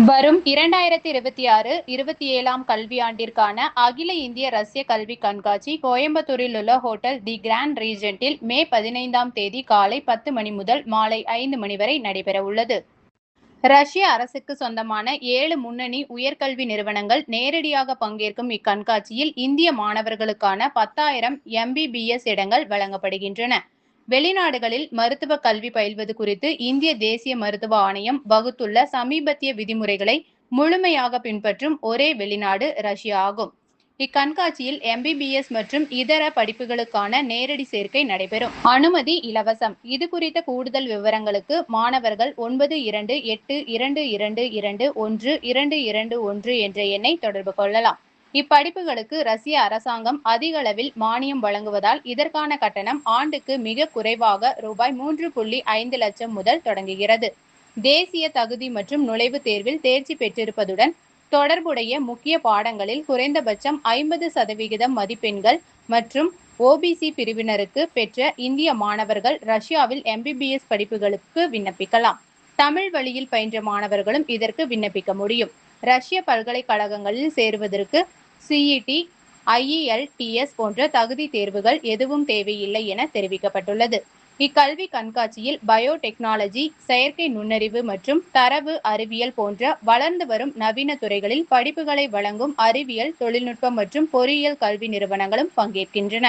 வரும் 2026-27 கல்வியாண்டிற்கான அகில இந்திய ரஷ்ய கல்வி கண்காட்சி கோயம்புத்தூரில் உள்ள ஹோட்டல் தி கிராண்ட் ரீஜென்ட்டில் மே 15ஆம் தேதி காலை 10 மணி முதல் மாலை 5 மணி வரை நடைபெற உள்ளது. ரஷ்ய அரசுக்கு சொந்தமான 7 முன்னணி உயர்கல்வி நிறுவனங்கள் நேரடியாக பங்கேற்கும் இக்கண்காட்சியில் இந்திய மாணவர்களுக்கான 10,000 MBBS இடங்கள் வழங்கப்படுகின்றன. வெளிநாடுகளில் மருத்துவ கல்வி பயில்வது குறித்து இந்திய தேசிய மருத்துவ ஆணையம் வகுத்துள்ள சமீபத்திய விதிமுறைகளை முழுமையாக பின்பற்றும் ஒரே வெளிநாடு ரஷ்யா ஆகும். இக்கண்காட்சியில் MBBS மற்றும் இதர படிப்புகளுக்கான நேரடி சேர்க்கை நடைபெறும். அனுமதி இலவசம். இது குறித்த கூடுதல் விவரங்களுக்கு மாணவர்கள் 9222212221 என்ற எண்ணை தொடர்பு கொள்ளலாம். இப்படிப்புகளுக்கு ரஷ்ய அரசாங்கம் அதிக அளவில் மானியம் வழங்குவதால் இதற்கான கட்டணம் ஆண்டுக்கு மிக குறைவாக ரூபாய் 3.5 லட்சம் முதல் தொடங்குகிறது. தேசிய தகுதி மற்றும் நுழைவுத் தேர்வில் தேர்ச்சி பெற்றிருப்பதுடன் தொடர்புடைய முக்கிய பாடங்களில் குறைந்தபட்சம் 50% மதிப்பெண்கள் மற்றும் OBC பிரிவினருக்கு பெற்ற இந்திய மாணவர்கள் ரஷ்யாவில் MBBS படிப்புகளுக்கு விண்ணப்பிக்கலாம். தமிழ் வழியில் பயின்ற மாணவர்களும் இதற்கு விண்ணப்பிக்க முடியும். ரஷ்ய பல்கலைக்கழகங்களில் சேருவதற்கு CET, IELTS போன்ற தகுதி தேர்வுகள் எதுவும் தேவையில்லை என தெரிவிக்கப்பட்டுள்ளது. இக்கல்வி கண்காட்சியில் பயோடெக்னாலஜி, செயற்கை நுண்ணறிவு மற்றும் தரவு அறிவியல் போன்ற வளர்ந்து வரும் நவீன துறைகளில் படிப்புகளை வழங்கும் அறிவியல், தொழில்நுட்பம் மற்றும் பொறியியல் கல்வி நிறுவனங்களும் பங்கேற்கின்றன.